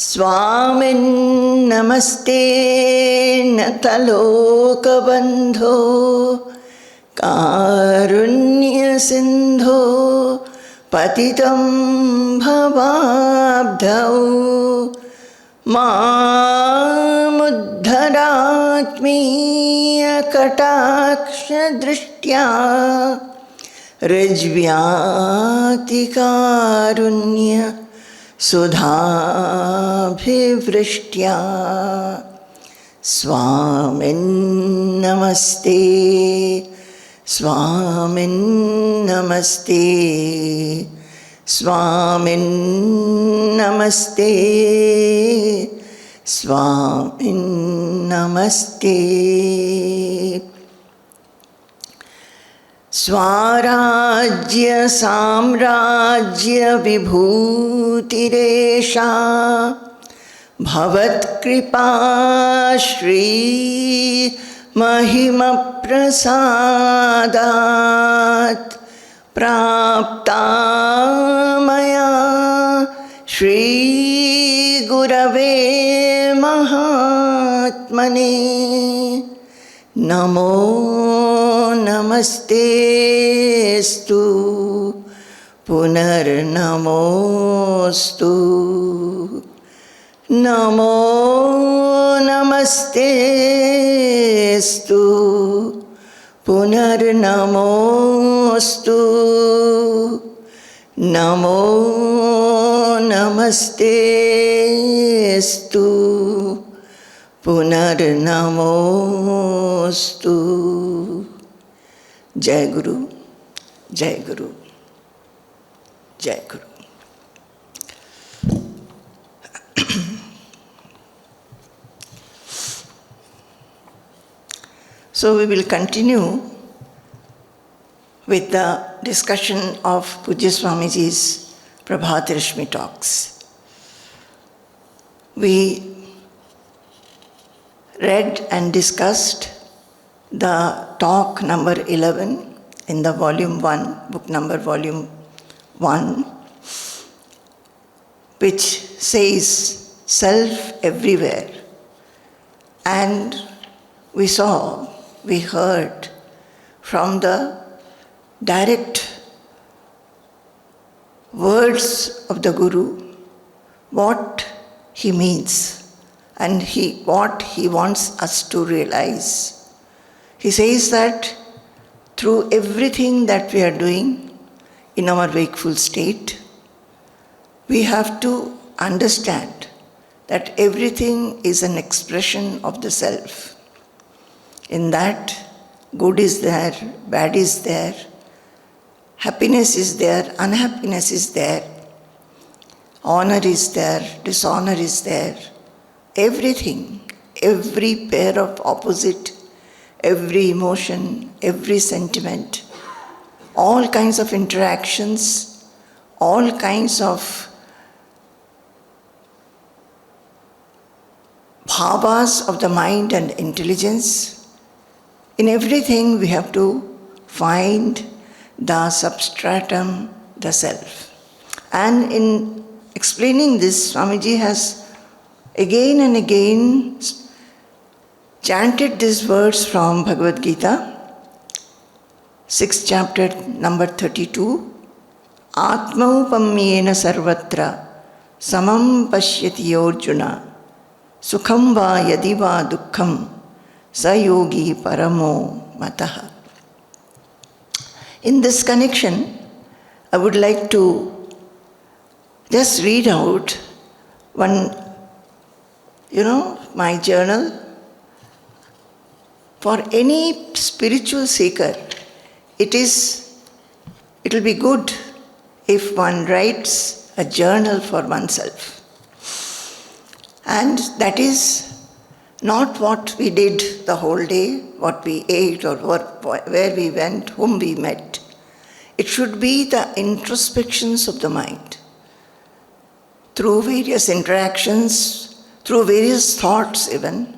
स्वामिन् नमस्ते नतलोकबन्धो कारुण्यसिन्धो पतितं भवाब्धौ मामुद्धरात्मीयकटाक्षदृष्ट्या ऋज्व्यातिकारुण्य सुधाभिवृष्ट्या स्वामिन्नमस्ते स्वामिन्नमस्ते स्वामिन्नमस्ते स्वामिन्नमस्ते स्वाराज्य साम्राज्य विभूतिरेषा भवत्कृपा श्री महिमप्रसादात् प्राप्ता मया श्री गुरवे महात्मने नमो नमस्तेस्तु पुनर्नमोस्तु नमो नमस्तेस्तु पुनर्नमोस्तु नमो नमस्तेस्तु पुनर्नमोस्तु। जय गुरु, जय गुरु, जय गुरु। So we will continue with the discussion of Pujya Swamiji's Prabhatarashmi talks. We read and discussed the talk number 11 in the volume 1, book number volume 1, which says self everywhere. And we saw, we heard from the direct words of the Guru what he means and what he wants us to realize. He says that through everything that we are doing in our wakeful state, we have to understand that everything is an expression of the self. In that, good is there, bad is there, happiness is there, unhappiness is there, honor is there, dishonor is there. Everything, every pair of opposite, every emotion, every sentiment, all kinds of interactions, all kinds of bhavas of the mind and intelligence, in everything we have to find the substratum, the self. And in explaining this, Swamiji has again and again chanted these words from Bhagavad Gita, 6th chapter, number 32. Atmaupamyena sarvatra samam pashyati yorjuna sukham va yadi va dukkham sayogi paramo mataha. In this connection, I would like to just read out one, my journal. For any spiritual seeker, it'll be good if one writes a journal for oneself. And that is not what we did the whole day, what we ate or where we went, whom we met. It should be the introspections of the mind. Through various interactions, through various thoughts even,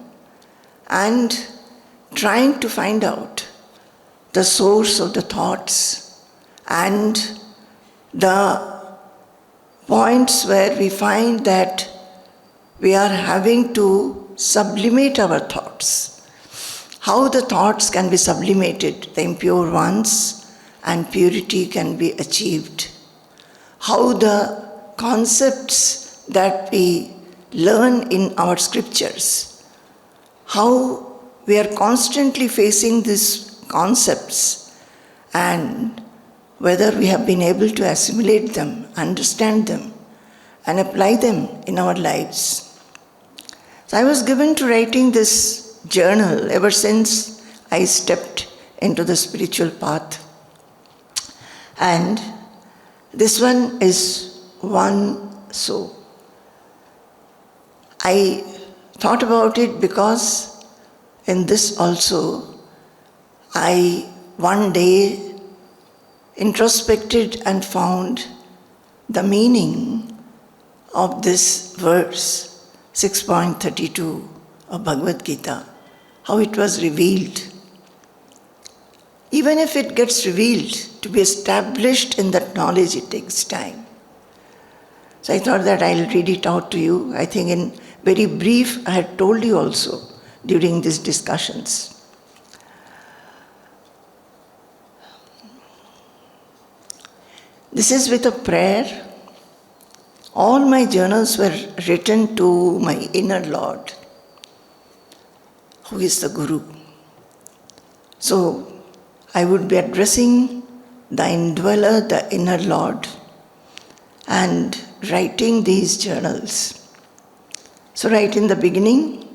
and trying to find out the source of the thoughts and the points where we find that we are having to sublimate our thoughts. How the thoughts can be sublimated, the impure ones, and purity can be achieved. How the concepts that we learn in our scriptures, how we are constantly facing these concepts, and whether we have been able to assimilate them, understand them, and apply them in our lives. So I was given to writing this journal ever since I stepped into the spiritual path. And this one is one so. I thought about it because in this also I one day introspected and found the meaning of this verse 6.32 of Bhagavad Gita, how it was revealed. Even if it gets revealed, to be established in that knowledge, it takes time. So I thought that I'll read it out to you. I think in very brief, I had told you also during these discussions. This is with a prayer. All my journals were written to my inner Lord, who is the Guru. So I would be addressing the indweller, the inner Lord, and writing these journals. So right in the beginning,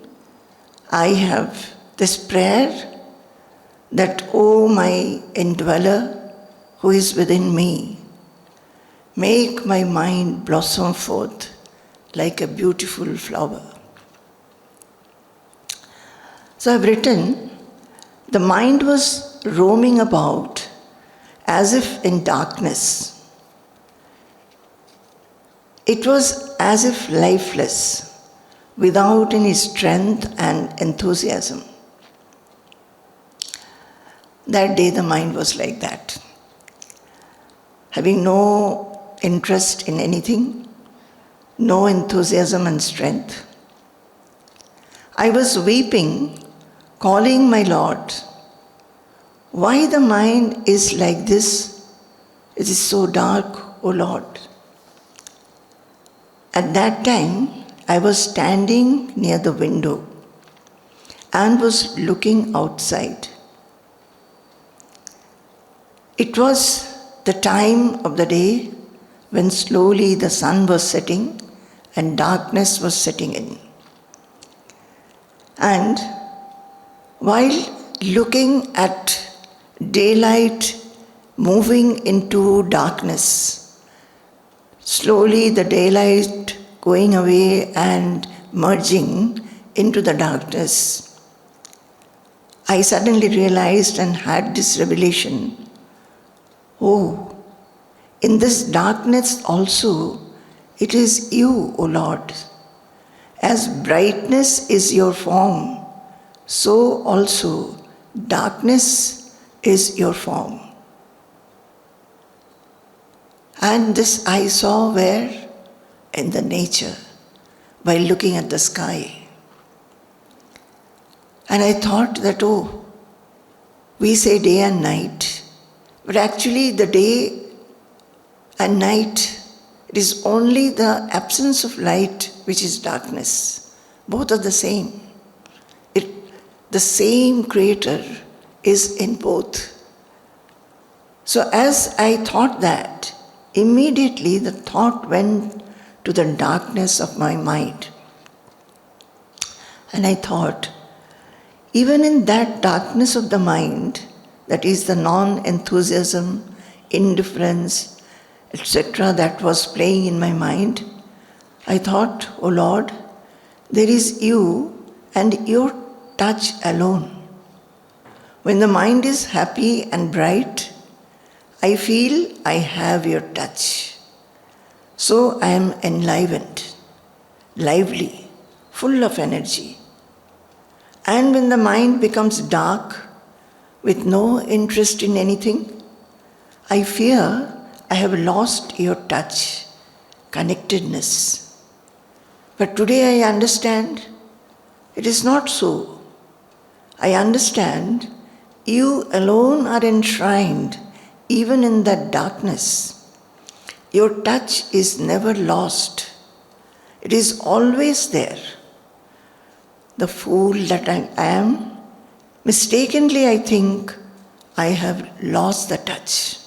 I have this prayer that, O my indweller who is within me, make my mind blossom forth like a beautiful flower. So I've written, the mind was roaming about as if in darkness. It was as if lifeless, without any strength and enthusiasm. That day the mind was like that, having no interest in anything, no enthusiasm and strength. I was weeping, calling my Lord. Why the mind is like this? It is so dark, O Lord. At that time, I was standing near the window and was looking outside. It was the time of the day when slowly the sun was setting and darkness was setting in. And while looking at daylight moving into darkness, slowly the daylight going away and merging into the darkness, I suddenly realized and had this revelation, oh, in this darkness also, it is you, O Lord. As brightness is your form, so also darkness is your form. And this I saw where? In the nature, by looking at the sky. And I thought that, oh, we say day and night, but actually the day and night, it is only the absence of light which is darkness. Both are the same. The same Creator is in both. So as I thought that, immediately the thought went to the darkness of my mind. And I thought, even in that darkness of the mind, that is the non-enthusiasm, indifference, etc., that was playing in my mind, I thought, O Lord, there is you and your touch alone. When the mind is happy and bright, I feel I have your touch. So I am enlivened, lively, full of energy. And when the mind becomes dark, with no interest in anything, I fear I have lost your touch, connectedness. But today I understand it is not so. I understand you alone are enshrined even in that darkness. Your touch is never lost. It is always there. The fool that I am, mistakenly I think I have lost the touch.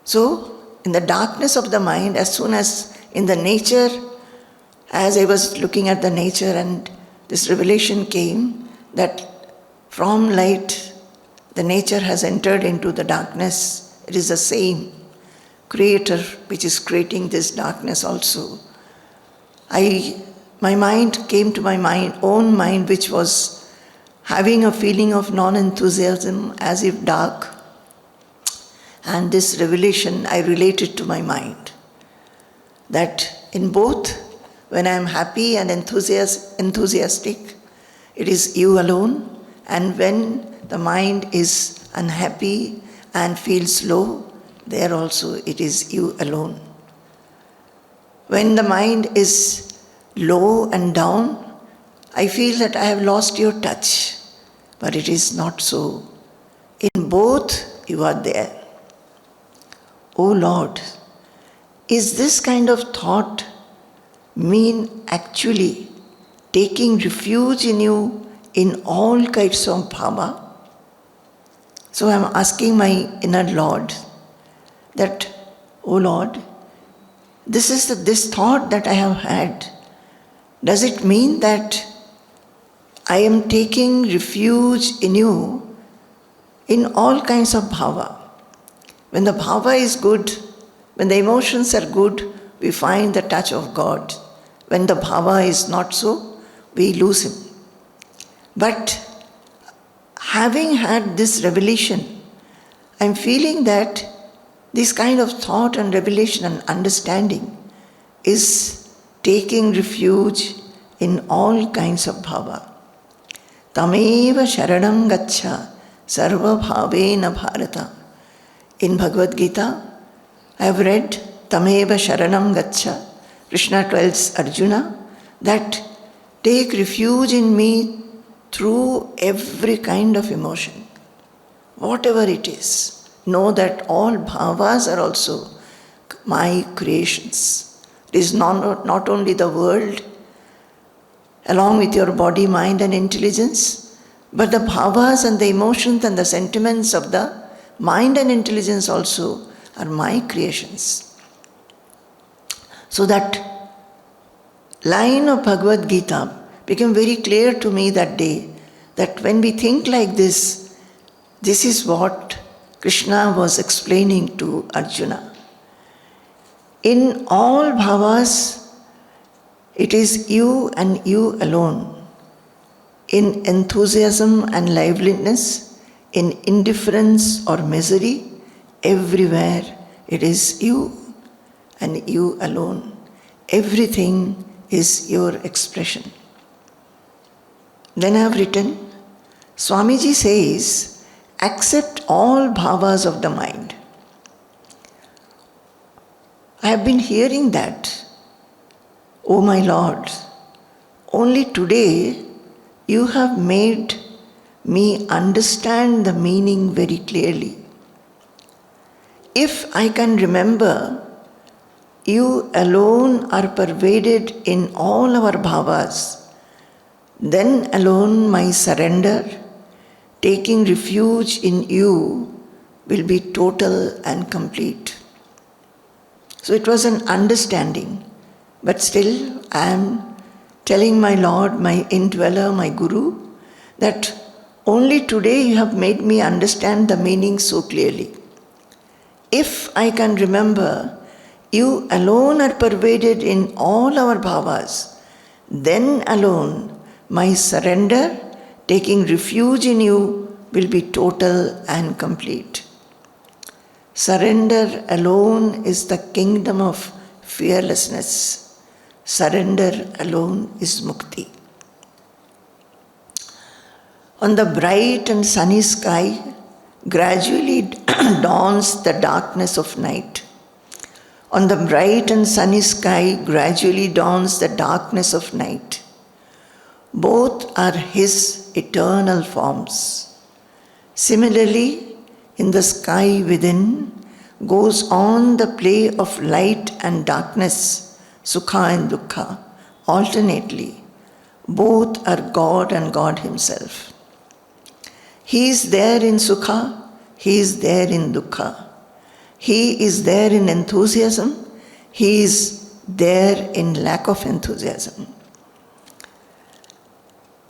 So, in the darkness of the mind, as soon as in the nature, as I was looking at the nature and this revelation came that from light, the nature has entered into the darkness. It is the same creator which is creating this darkness also. My mind came to my own mind, which was having a feeling of non-enthusiasm as if dark. And this revelation I related to my mind. That in both, when I am happy and enthusiastic, it is you alone. And when the mind is unhappy and feels low, there also it is you alone. When the mind is low and down, I feel that I have lost your touch. But it is not so. In both, you are there. O Lord, is this kind of thought mean actually taking refuge in you in all kinds of bhava? So I am asking my inner Lord that, O Lord, this thought that I have had, does it mean that I am taking refuge in you in all kinds of bhava? When the bhava is good, when the emotions are good, we find the touch of God. When the bhava is not so, we lose Him. But having had this revelation, I am feeling that this kind of thought and revelation and understanding is taking refuge in all kinds of bhava. Tameva sharanam gaccha sarva bhavena bharata. In Bhagavad Gita, I have read Tameva Sharanam Gaccha. Krishna tells Arjuna that take refuge in me through every kind of emotion, whatever it is. Know that all bhavas are also my creations. It is not only the world, along with your body, mind and intelligence, but the bhavas and the emotions and the sentiments of the mind and intelligence also are my creations. So that line of Bhagavad Gita became very clear to me that day, that when we think like this is what Krishna was explaining to Arjuna. In all bhavas, it is you and you alone. In enthusiasm and liveliness, in indifference or misery, everywhere it is you and you alone. Everything is your expression. Then I have written, Swamiji says, accept all bhavas of the mind. I have been hearing that, O my Lord, only today you have made me understand the meaning very clearly. If I can remember, you alone are pervaded in all our bhavas, then alone my surrender, taking refuge in you, will be total and complete. So it was an understanding, but still I am telling my Lord, my indweller, my Guru, that only today you have made me understand the meaning so clearly. If I can remember, you alone are pervaded in all our bhavas, then alone my surrender, taking refuge in you, will be total and complete. Surrender alone is the kingdom of fearlessness. Surrender alone is mukti. On the bright and sunny sky, gradually dawns the darkness of night. On the bright and sunny sky gradually dawns the darkness of night. Both are His eternal forms. Similarly, in the sky within goes on the play of light and darkness, Sukha and Dukkha, alternately. Both are God and God Himself. He is there in Sukha, He is there in Dukkha. He is there in enthusiasm, He is there in lack of enthusiasm.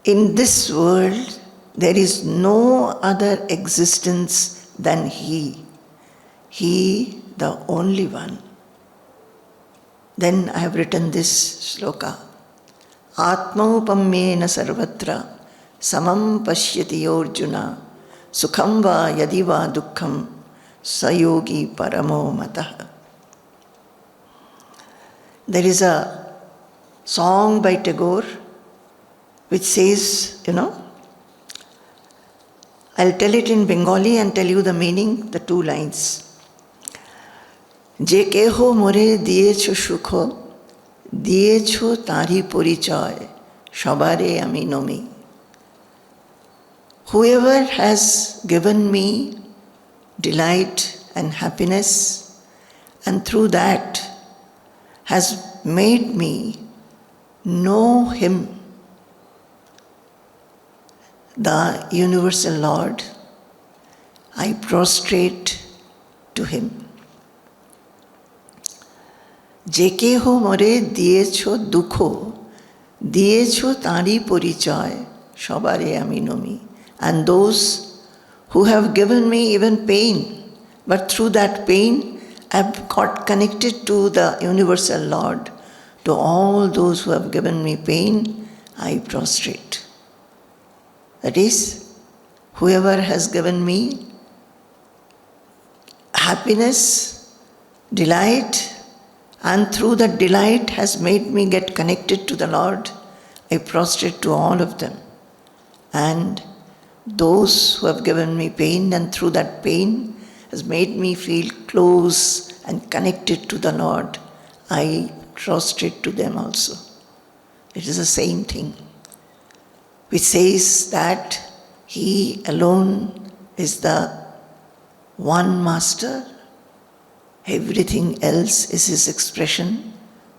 In this world, there is no other existence than He. He, the only one. Then I have written this sloka. Atmaupamyena sarvatra samam pashyati yorjuna sukham va yadi va dukkham sayogi paramo matah. There is a song by Tagore which says, I'll tell it in Bengali and tell you the meaning, the two lines. Je keho more diyecho shukho, diyecho tari porichoy, shabare ami nomi. Whoever has given me delight and happiness, and through that has made me know Him, the universal Lord, I prostrate to Him. Jekeho more diyecho dukho, diyecho tari porichoy, shabare ami nomi. And those who have given me even pain, but through that pain I have got connected to the universal Lord. To all those who have given me pain, I prostrate. That is, whoever has given me happiness, delight, and through that delight has made me get connected to the Lord, I prostrate to all of them. And those who have given me pain and through that pain has made me feel close and connected to the Lord, I prostrate to them also. It is the same thing, which says that He alone is the one master. Everything else is His expression,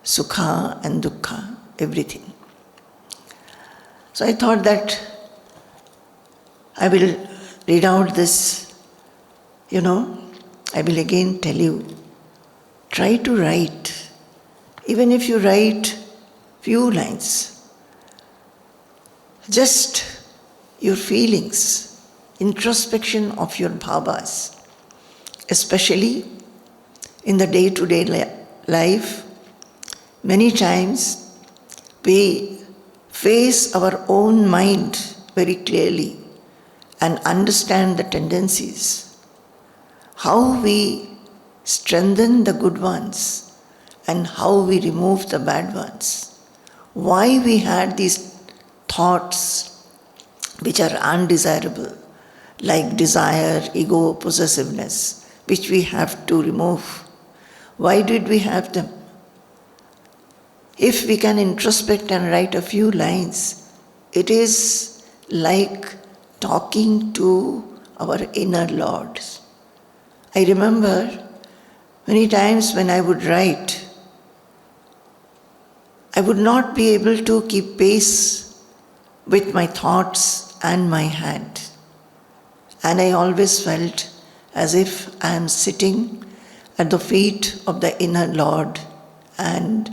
Sukha and Dukkha, everything. So I thought that I will read out this, I will again tell you, try to write. Even if you write few lines, just your feelings, introspection of your bhavas, especially in the day-to-day life. Many times we face our own mind very clearly and understand the tendencies, how we strengthen the good ones and how we remove the bad ones, why we had these thoughts which are undesirable, like desire, ego, possessiveness, which we have to remove. Why did we have them? If we can introspect and write a few lines, it is like talking to our inner Lord. I remember many times when I would write, I would not be able to keep pace with my thoughts and my hand. And I always felt as if I am sitting at the feet of the inner Lord and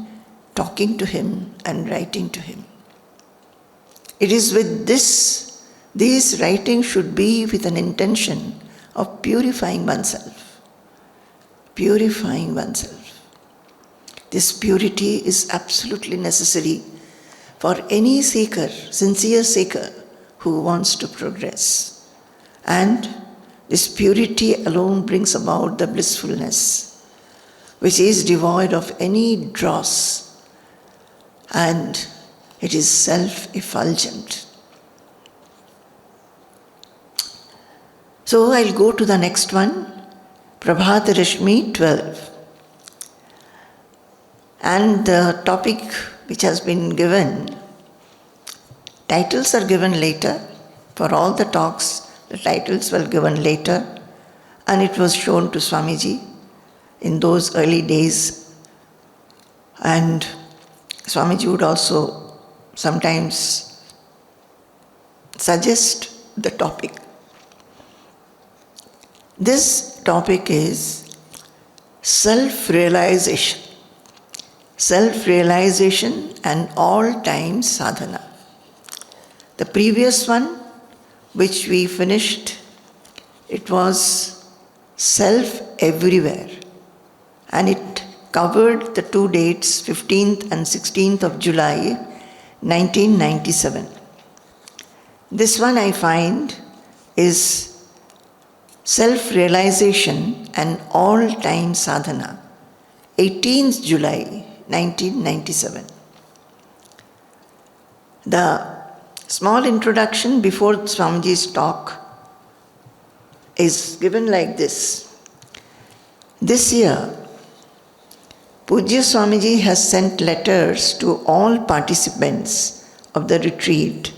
talking to Him and writing to Him. It is with these writings should be with an intention of purifying oneself. Purifying oneself. This purity is absolutely necessary for any seeker, sincere seeker, who wants to progress. And this purity alone brings about the blissfulness, which is devoid of any dross, and it is self-effulgent. So I'll go to the next one, Prabhat Rashmi 12. And the topic which has been given, titles are given later. For all the talks, the titles were given later, and it was shown to Swamiji in those early days. And Swamiji would also sometimes suggest the topic. This topic is self-realization. Self-realization and all-time sadhana. The previous one, which we finished, it was self everywhere, and it covered the two dates, 15th and 16th of July, 1997. This one I find is self-realization and all-time sadhana, 18th July, 1997. The small introduction before Swamiji's talk is given like this. This year, Pujya Swamiji has sent letters to all participants of the retreat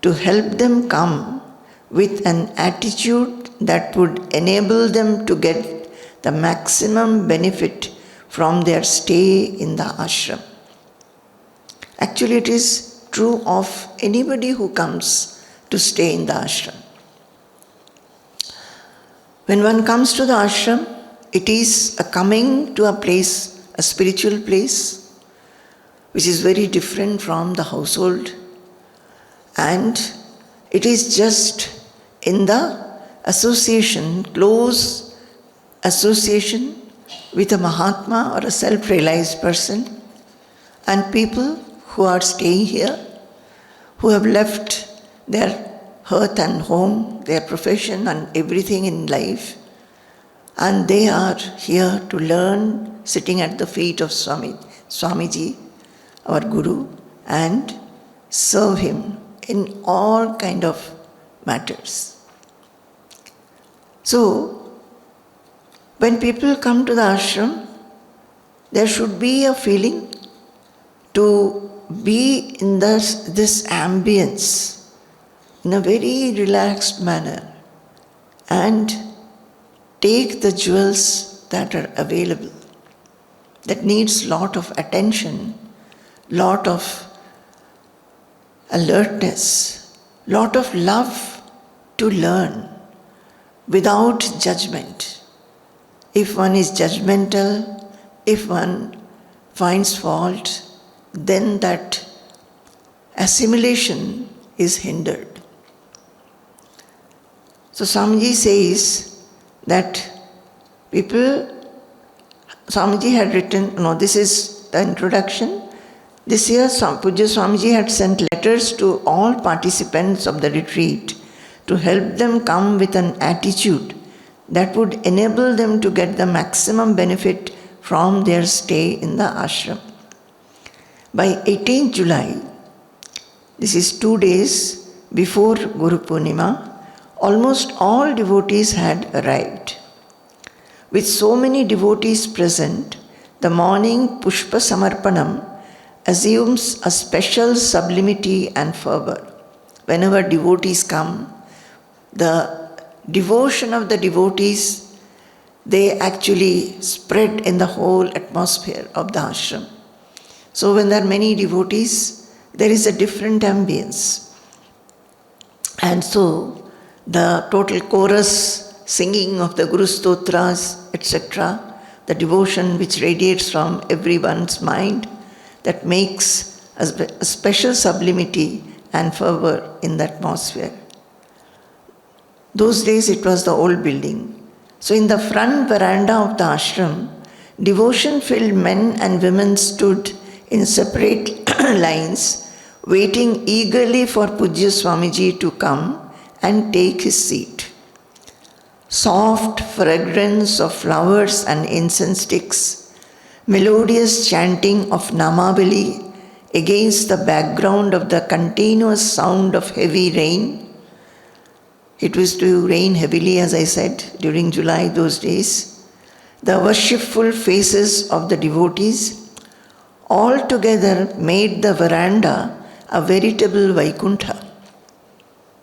to help them come with an attitude that would enable them to get the maximum benefit from their stay in the ashram. Actually, it is true of anybody who comes to stay in the ashram. When one comes to the ashram, it is a coming to a place, a spiritual place, which is very different from the household. And it is just in the association, close association with a Mahatma or a self-realized person, and people who are staying here, who have left their hearth and home, their profession and everything in life, and they are here to learn, sitting at the feet of Swamiji, our Guru, and serve him in all kind of matters. So, when people come to the ashram, there should be a feeling to be in this ambience in a very relaxed manner and take the jewels that are available. That needs lot of attention, lot of alertness, lot of love to learn without judgment. If one is judgmental, if one finds fault, then that assimilation is hindered. So Swamiji says that Swamiji had written, this is the introduction. This year Pujya Swamiji had sent letters to all participants of the retreat to help them come with an attitude that would enable them to get the maximum benefit from their stay in the ashram. By 18th July, this is 2 days before Guru Purnima, almost all devotees had arrived. With so many devotees present, the morning Pushpa Samarpanam assumes a special sublimity and fervor. Whenever devotees come, the devotion of the devotees, they actually spread in the whole atmosphere of the ashram. So when there are many devotees, there is a different ambience. And so the total chorus singing of the Guru Stotras, etc., the devotion which radiates from everyone's mind, that makes a special sublimity and fervor in the atmosphere. Those days it was the old building. So in the front veranda of the ashram, devotion-filled men and women stood in separate lines, waiting eagerly for Pujya Swamiji to come and take his seat. Soft fragrance of flowers and incense sticks, melodious chanting of Namavali against the background of the continuous sound of heavy rain. It was to rain heavily, as I said, during July those days. The worshipful faces of the devotees, altogether made the veranda a veritable Vaikuntha.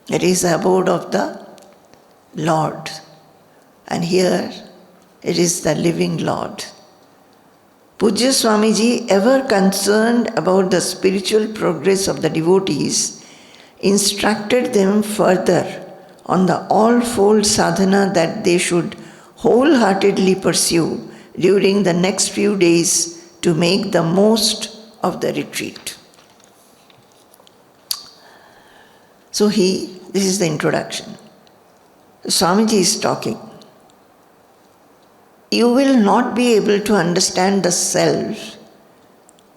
It is the abode of the Lord. And here it is the living Lord. Pujya Swamiji, ever concerned about the spiritual progress of the devotees, instructed them further on the all-fold sadhana that they should wholeheartedly pursue during the next few days to make the most of the retreat. So this is the introduction. Swamiji is talking. You will not be able to understand the self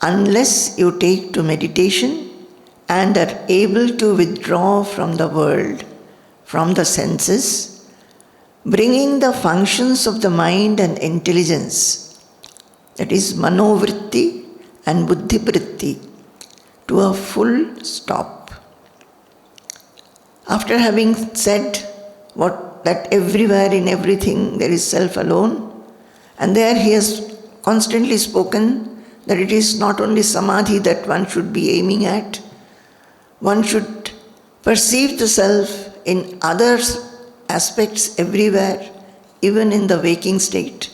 unless you take to meditation and are able to withdraw from the world, from the senses, bringing the functions of the mind and intelligence, that is manovritti and buddhipritti, to a full stop. After having said that everywhere in everything there is self alone, and there he has constantly spoken that it is not only samadhi that one should be aiming at, one should perceive the self in other aspects everywhere, even in the waking state.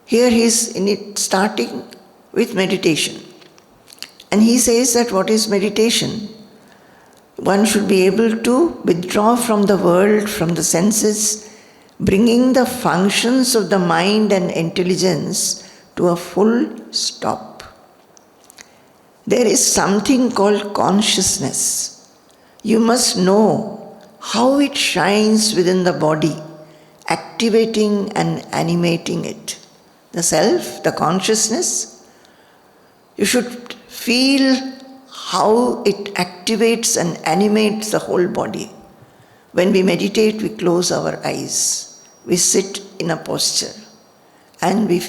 Here he is starting with meditation. And he says that what is meditation? One should be able to withdraw from the world, from the senses, bringing the functions of the mind and intelligence to a full stop. There is something called consciousness. You must know how it shines within the body, activating and animating it. The self, the consciousness, you should feel how it activates and animates the whole body. When we meditate, we close our eyes. We sit in a posture and we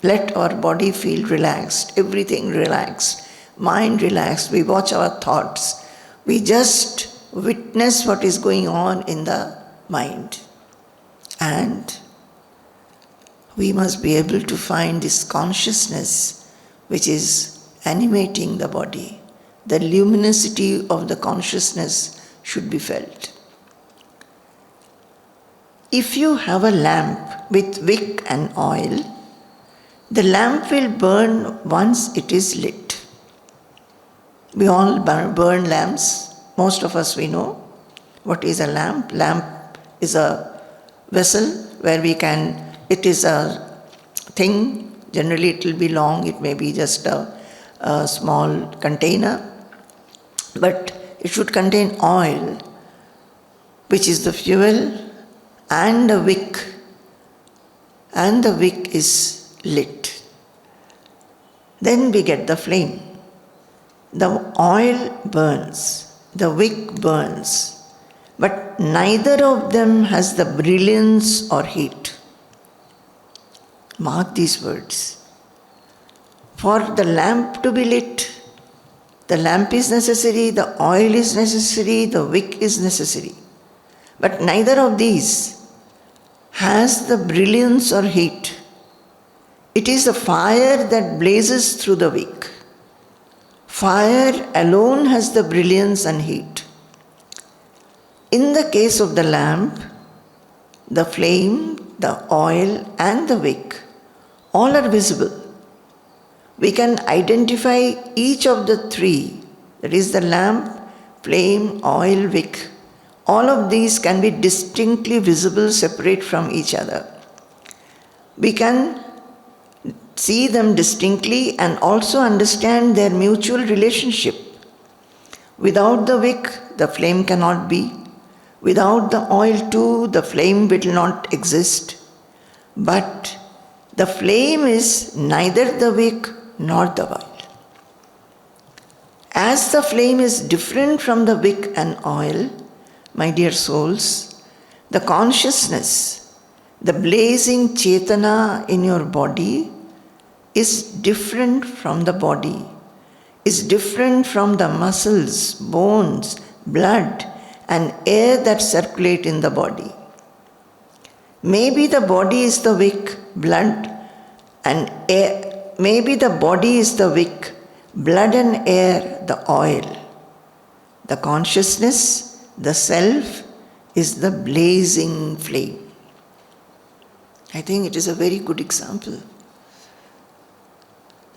let our body feel relaxed, everything relaxed, mind relaxed. We watch our thoughts. We just witness what is going on in the mind. And we must be able to find this consciousness which is animating the body. The luminosity of the consciousness should be felt. If you have a lamp with wick and oil, the lamp will burn once it is lit. We all burn lamps. Most of us we know what is a lamp. Lamp is a vessel where it is a thing. Generally it will be long, it may be just a small container. But it should contain oil, which is the fuel, and a wick, and the wick is lit. Then we get the flame. The oil burns, the wick burns, but neither of them has the brilliance or heat. Mark these words. For the lamp to be lit, the lamp is necessary, the oil is necessary, the wick is necessary. But neither of these has the brilliance or heat. It is the fire that blazes through the wick. Fire alone has the brilliance and heat. In the case of the lamp, the flame, the oil, and the wick, all are visible. We can identify each of the three, that is the lamp, flame, oil, wick. All of these can be distinctly visible, separate from each other. We can see them distinctly and also understand their mutual relationship. Without the wick, the flame cannot be. Without the oil too, the flame will not exist. But the flame is neither the wick nor the oil. As the flame is different from the wick and oil, my dear souls, the consciousness, the blazing chetana in your body is different from the body, is different from the muscles, bones, blood, and air that circulate in the body. Maybe the body is the wick, blood, and air, maybe the body is the wick, blood and air the oil. The consciousness, the self, is the blazing flame. I think it is a very good example.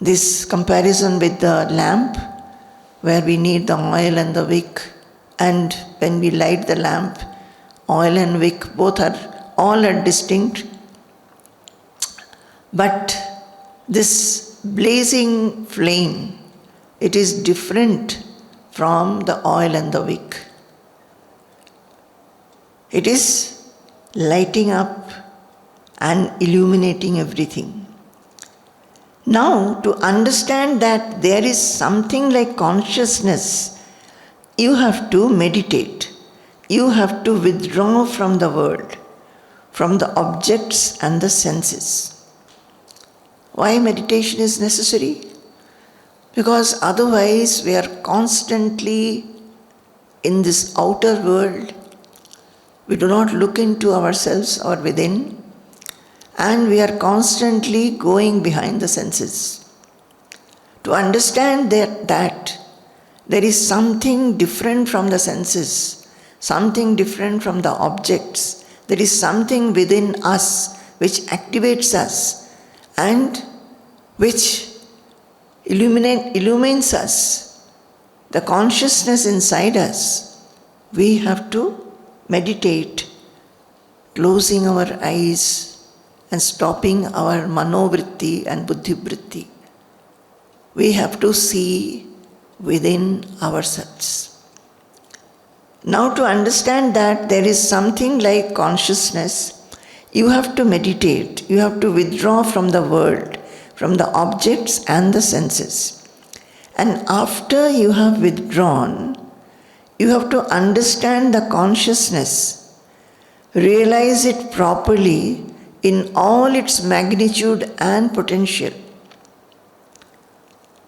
This comparison with the lamp, where we need the oil and the wick, and when we light the lamp, oil and wick all are distinct. But this blazing flame, it is different from the oil and the wick. It is lighting up and illuminating everything. Now, to understand that there is something like consciousness, you have to meditate. You have to withdraw from the world, from the objects and the senses. Why meditation is necessary? Because otherwise we are constantly in this outer world. We do not look into ourselves or within, and we are constantly going behind the senses. To understand that there is something different from the senses, something different from the objects, there is something within us which activates us and which illumines us, the consciousness inside us, we have to meditate, closing our eyes and stopping our manovritti and buddhivritti. We have to see within ourselves. Now, to understand that there is something like consciousness, you have to meditate, you have to withdraw from the world, from the objects and the senses. And after you have withdrawn, you have to understand the consciousness, realize it properly in all its magnitude and potential.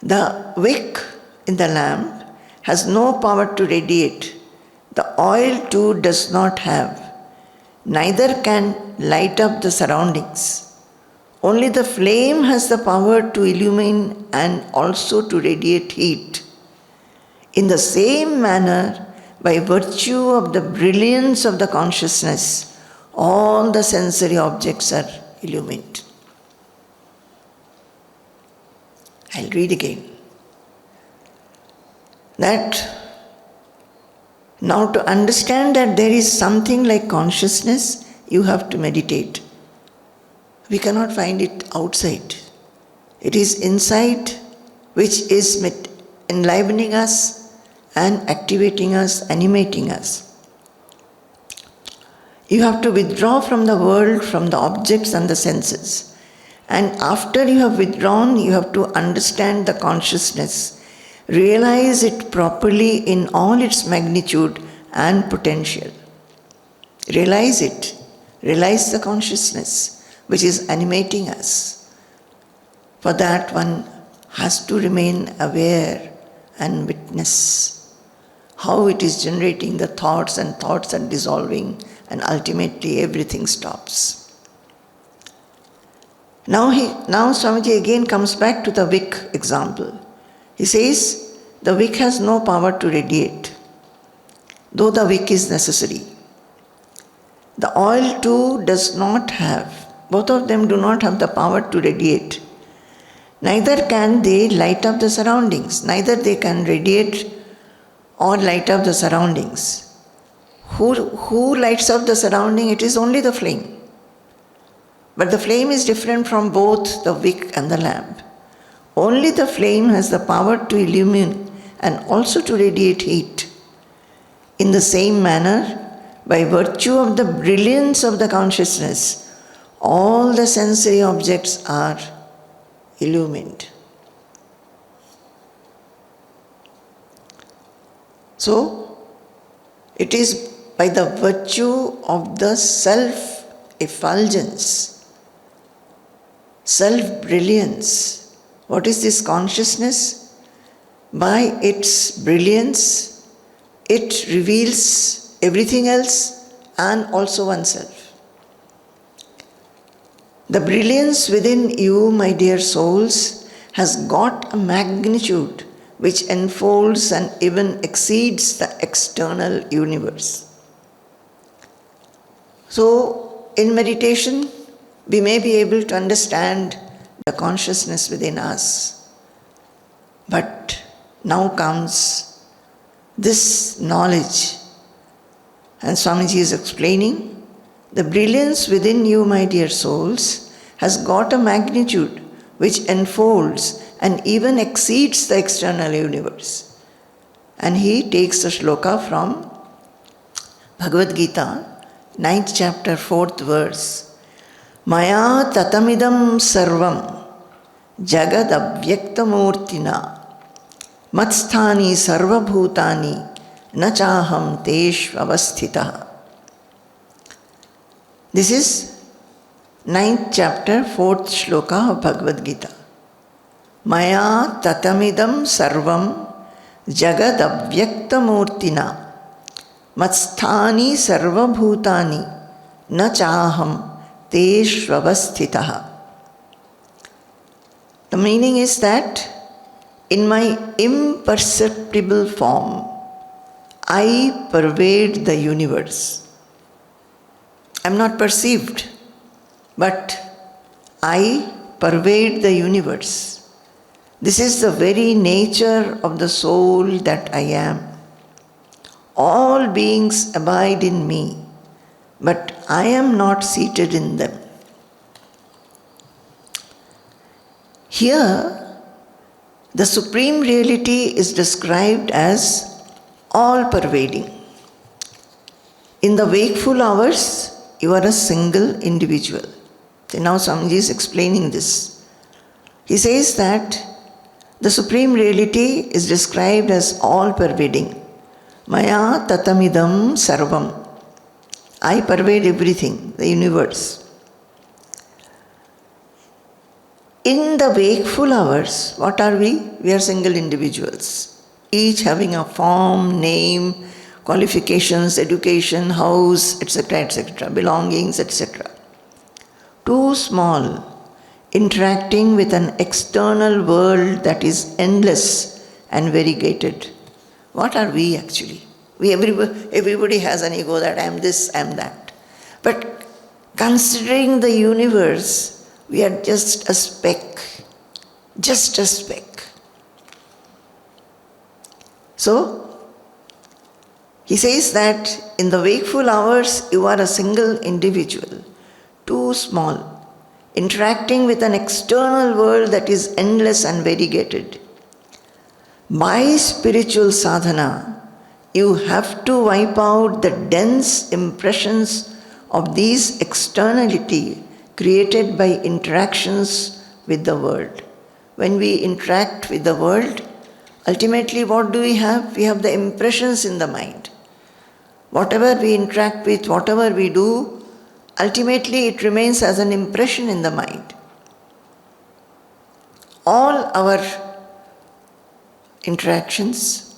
The wick in the lamp has no power to radiate. The oil too does not have. Neither can light up the surroundings. Only the flame has the power to illumine and also to radiate heat. In the same manner, by virtue of the brilliance of the consciousness, all the sensory objects are illumined. I'll read again. That now, to understand that there is something like consciousness, you have to meditate. We cannot find it outside. It is inside, which is enlivening us and activating us, animating us. You have to withdraw from the world, from the objects and the senses. And after you have withdrawn, you have to understand the consciousness. Realize it properly in all its magnitude and potential. Realize it. Realize the consciousness which is animating us. For that, one has to remain aware and witness how it is generating the thoughts, and thoughts are dissolving, and ultimately everything stops. Now Swamiji again comes back to the wick example. He says, the wick has no power to radiate, though the wick is necessary. The oil too does not have, both of them do not have the power to radiate. Neither can they light up the surroundings, neither they can radiate or light up the surroundings. Who lights up the surrounding? It is only the flame. But the flame is different from both the wick and the lamp. Only the flame has the power to illumine and also to radiate heat. In the same manner, by virtue of the brilliance of the consciousness, all the sensory objects are illumined. So, it is by the virtue of the self-effulgence, self-brilliance. What is this consciousness? By its brilliance, it reveals everything else and also oneself. The brilliance within you, my dear souls, has got a magnitude which enfolds and even exceeds the external universe. So, in meditation, we may be able to understand the consciousness within us. But now comes this knowledge, and Swamiji is explaining, the brilliance within you, my dear souls, has got a magnitude which enfolds and even exceeds the external universe. And he takes a shloka from Bhagavad Gita, 9th chapter, 4th verse. Maya tatamidam sarvam jagad avyaktamurtina matsthani sarvabhutani na chaham tesh avasthita. This is 9th chapter, 4th shloka of Bhagavad Gita. Maya tatamidam sarvam jagad avyaktamurtina matsthani sarvabhutani na chaham teshvavasthitaha. The meaning is that in my imperceptible form, I pervade the universe. I am not perceived, but I pervade the universe. This is the very nature of the soul that I am. All beings abide in me, but I am not seated in them. Here, the Supreme Reality is described as all-pervading. In the wakeful hours, you are a single individual. So now Swamiji is explaining this. He says that the Supreme Reality is described as all-pervading. Maya tatamidam sarvam. I pervade everything, the universe. In the wakeful hours, what are we? We are single individuals, each having a form, name, qualifications, education, house, etc., belongings, etc. Too small, interacting with an external world that is endless and variegated. What are we actually? Everybody has an ego that I am this, I am that. But considering the universe, we are just a speck. Just a speck. So, he says that in the wakeful hours, you are a single individual, too small, interacting with an external world that is endless and variegated. By spiritual sadhana, you have to wipe out the dense impressions of these externality created by interactions with the world. When we interact with the world, ultimately what do we have? We have the impressions in the mind. Whatever we interact with, whatever we do, ultimately it remains as an impression in the mind. All our interactions,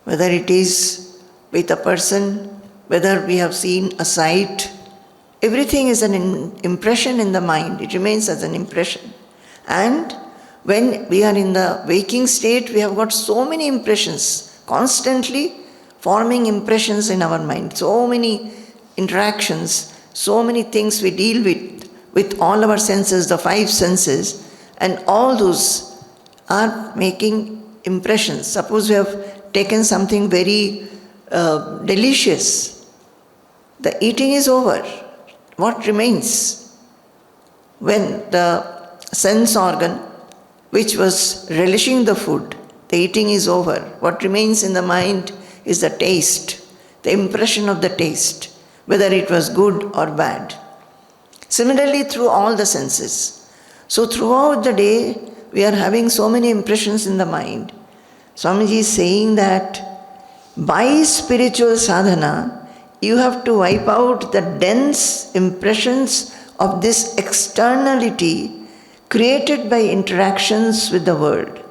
whether it is with a person, whether we have seen a sight, everything is an impression in the mind. It remains as an impression. And when we are in the waking state, we have got so many impressions, constantly forming impressions in our mind. So many interactions, so many things we deal with all our senses, the five senses, and all those are making impressions. Suppose we have taken something very delicious. The eating is over. What remains? When the sense organ, which was relishing the food, the eating is over. What remains in the mind is the taste, the impression of the taste, whether it was good or bad. Similarly, through all the senses. So throughout the day, we are having so many impressions in the mind. Swamiji is saying that by spiritual sadhana, you have to wipe out the dense impressions of this externality created by interactions with the world.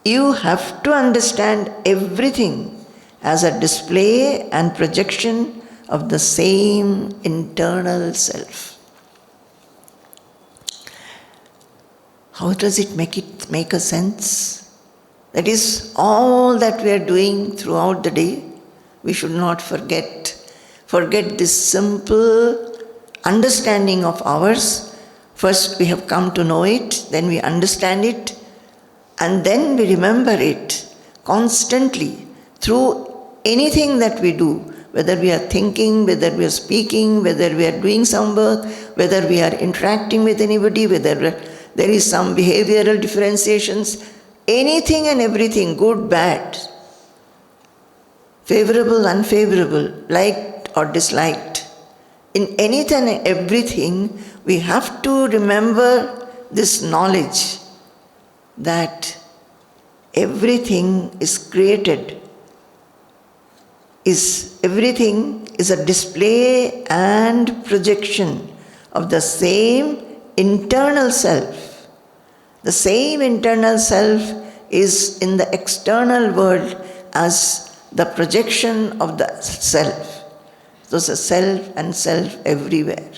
You have to understand everything as a display and projection of the same internal self. How does it make a sense? That is all that we are doing throughout the day. We should not forget this simple understanding of ours. First we have come to know it, then we understand it, and then we remember it constantly through anything that we do, whether we are thinking, whether we are speaking, whether we are doing some work, whether we are interacting with anybody, whether there is some behavioral differentiations, anything and everything, good, bad, favorable, unfavorable, liked or disliked. In anything and everything, we have to remember this knowledge that everything is created, everything is a display and projection of the same internal self. The same internal self is in the external world as the projection of the self. So it's a self and self everywhere.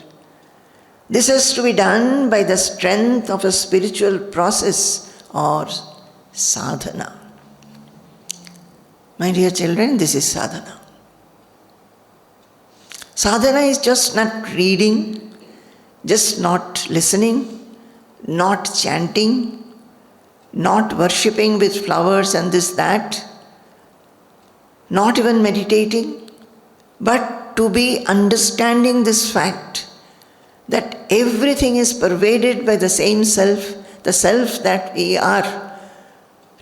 This has to be done by the strength of a spiritual process or sadhana. My dear children, this is sadhana. Sadhana is just not reading, just not listening, not chanting, not worshipping with flowers and this, that, not even meditating, but to be understanding this fact that everything is pervaded by the same self, the self that we are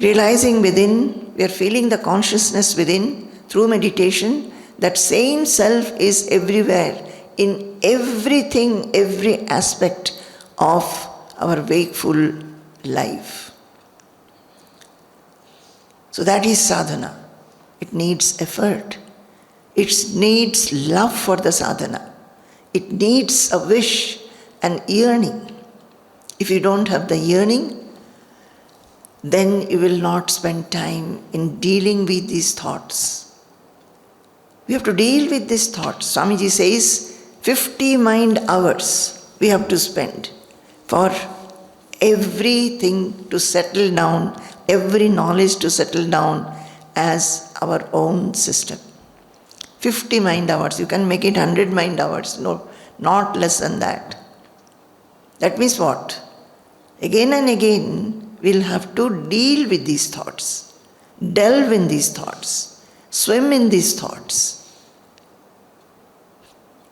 realizing within, we are feeling the consciousness within through meditation. That same self is everywhere, in everything, every aspect of our wakeful life. So that is sadhana. It needs effort. It needs love for the sadhana. It needs a wish and yearning. If you don't have the yearning, then you will not spend time in dealing with these thoughts. We have to deal with these thoughts. Swamiji says 50 mind hours we have to spend for everything to settle down, every knowledge to settle down as our own system. 50 mind hours. You can make it 100 mind hours. No, not less than that. That means what? Again and again, we'll have to deal with these thoughts, delve in these thoughts, swim in these thoughts,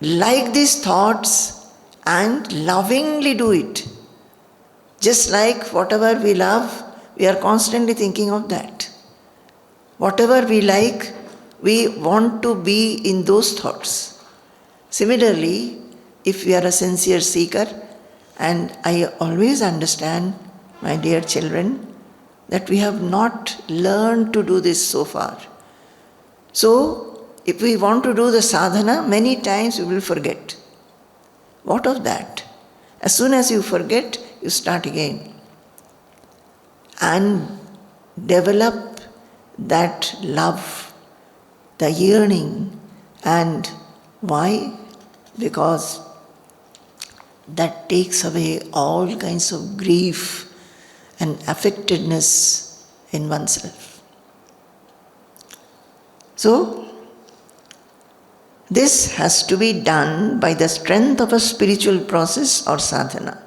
like these thoughts and lovingly do it. Just like whatever we love, we are constantly thinking of that. Whatever we like, we want to be in those thoughts. Similarly, if we are a sincere seeker, and I always understand, my dear children, that we have not learned to do this so far. So, if we want to do the sadhana, many times we will forget. What of that? As soon as you forget, you start again. And develop that love, the yearning. And why? Because that takes away all kinds of grief and affectedness in oneself. So, this has to be done by the strength of a spiritual process or sadhana.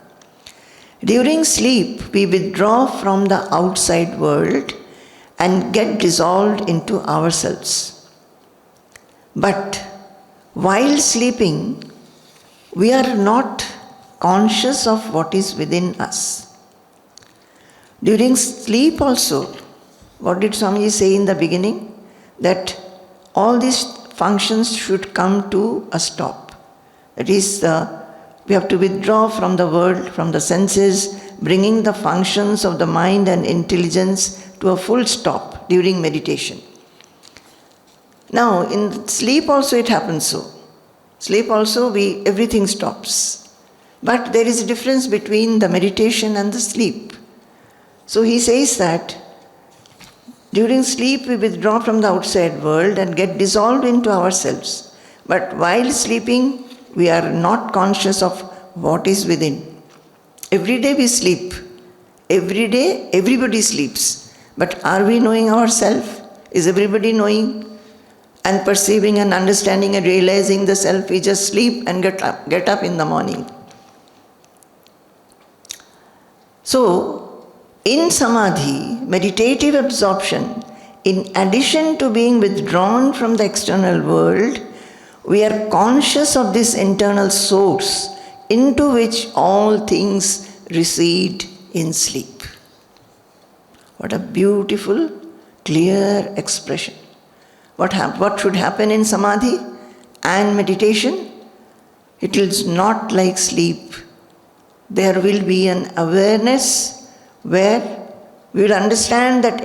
During sleep, we withdraw from the outside world and get dissolved into ourselves. But while sleeping, we are not conscious of what is within us. During sleep also, what did Swamiji say in the beginning? That all these functions should come to a stop. That is, we have to withdraw from the world, from the senses, bringing the functions of the mind and intelligence to a full stop during meditation. Now, in sleep also it happens so. Sleep also, everything stops. But there is a difference between the meditation and the sleep. So he says that during sleep we withdraw from the outside world and get dissolved into ourselves. But while sleeping, we are not conscious of what is within. Every day we sleep. every day everybody sleeps. But are we knowing ourselves? Is everybody knowing and perceiving and understanding and realizing the self? We just sleep and get up in the morning. So, in samadhi, meditative absorption, in addition to being withdrawn from the external world, we are conscious of this internal source into which all things recede in sleep. What a beautiful, clear expression. What should happen in samadhi and meditation? It is not like sleep. There will be an awareness where we will understand that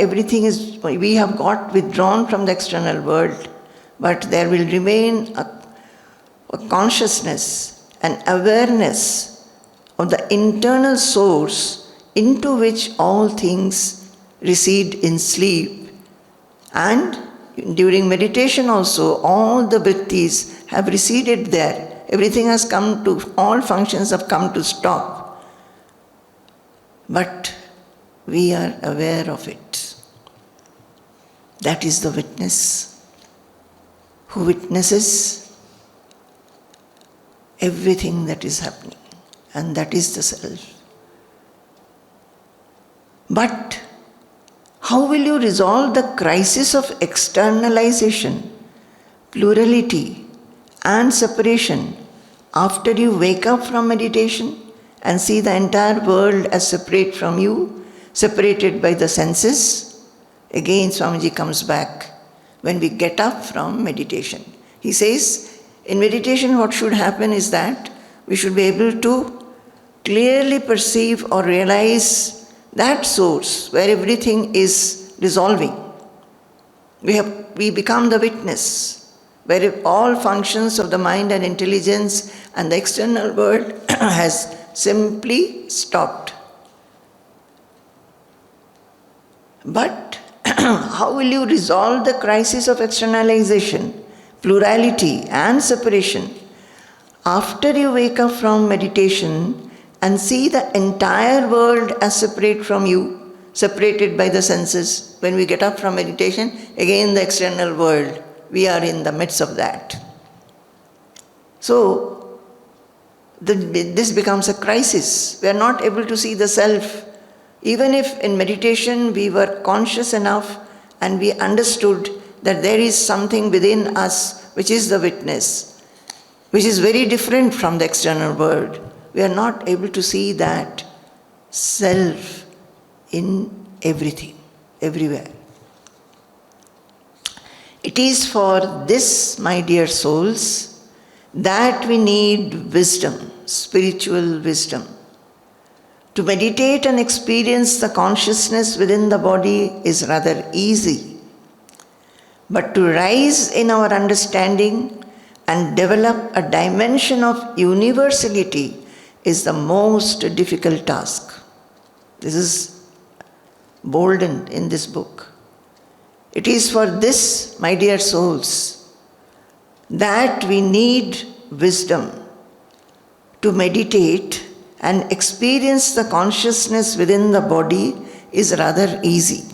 we have got withdrawn from the external world, but there will remain a consciousness, an awareness of the internal source into which all things recede in sleep. And during meditation also, all the vrittis have receded there. Everything has come to, all functions have come to stop. But we are aware of it. That is the witness who witnesses everything that is happening, and that is the self. But how will you resolve the crisis of externalization, plurality, and separation after you wake up from meditation and see the entire world as separate from you, separated by the senses? Again, Swamiji comes back when we get up from meditation. He says, in meditation what should happen is that we should be able to clearly perceive or realize that source where everything is dissolving. We become the witness, where all functions of the mind and intelligence and the external world has simply stopped. But how will you resolve the crisis of externalization, plurality, and separation after you wake up from meditation and see the entire world as separate from you, separated by the senses? When we get up from meditation, again the external world, we are in the midst of that. So, this becomes a crisis. We are not able to see the self. Even if in meditation we were conscious enough and we understood that there is something within us which is the witness, which is very different from the external world, we are not able to see that self in everything, everywhere. It is for this, my dear souls, that we need wisdom, spiritual wisdom. To meditate and experience the consciousness within the body is rather easy. But to rise in our understanding and develop a dimension of universality is the most difficult task. This is boldened in this book. It is for this, my dear souls, that we need wisdom to meditate and experience the consciousness within the body is rather easy.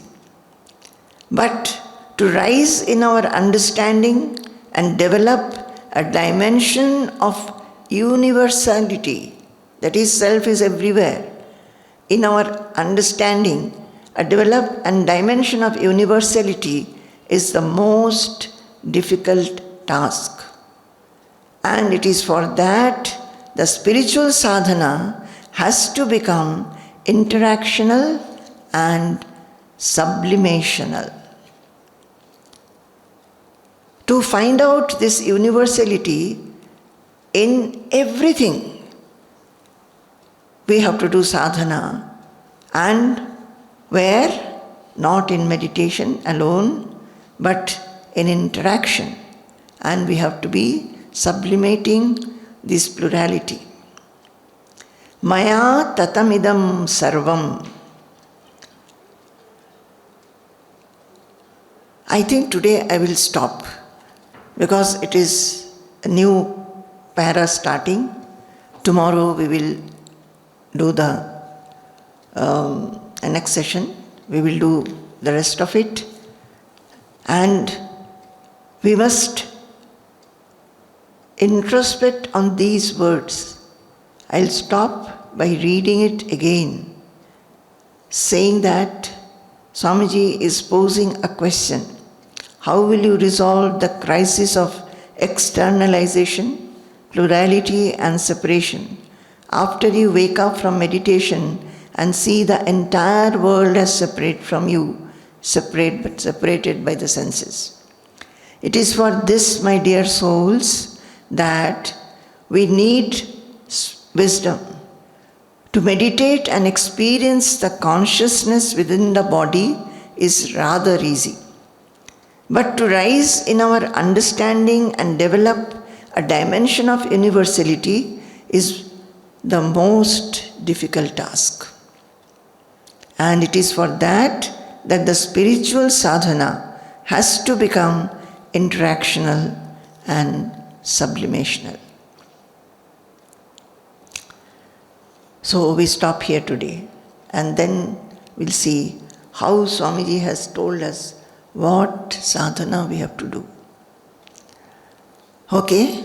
But to rise in our understanding and develop a dimension of universality, that is, self is everywhere, in our understanding, a develop and dimension of universality is the most difficult task. And it is for that the spiritual sadhana has to become interactional and sublimational. To find out this universality in everything, we have to do sadhana, and where? Not in meditation alone, but in interaction. And we have to be sublimating this plurality. Maya tatamidam sarvam. I think today I will stop because it is a new para starting. Tomorrow we will do the next session. We will do the rest of it. And we must introspect on these words. I'll stop by reading it again, saying that Swamiji is posing a question. How will you resolve the crisis of externalization, plurality and separation after you wake up from meditation and see the entire world as separate from you, separated by the senses? It is for this, my dear souls, that we need wisdom. To meditate and experience the consciousness within the body is rather easy. But to rise in our understanding and develop a dimension of universality is the most difficult task. And it is for that the spiritual sadhana has to become interactional and sublimational. So we stop here today, and then we'll see how Swamiji has told us what sadhana we have to do. Okay?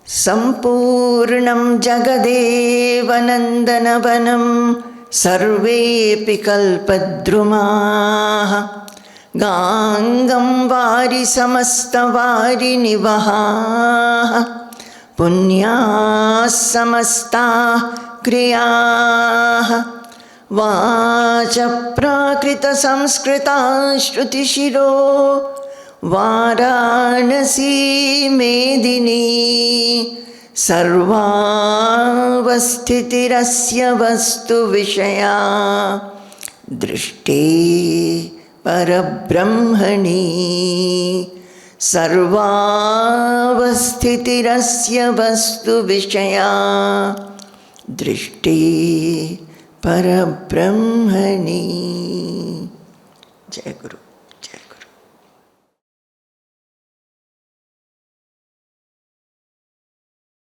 Sampurnam Jagadev Nandanavanam Sarvepi Kalpadrumaha Gangam Vari Samasta Vari Nivaha Punya Samasta Kriyaha Vacha Prakrita Samskrita Shruti Shiro Varanasi Medini Sarvavasthitirasya Vastu Vishaya Drishti Parabrahmani Sarvavasthitirasya Vastu Vishaya Drishti Parabrahmani. Jai Guru.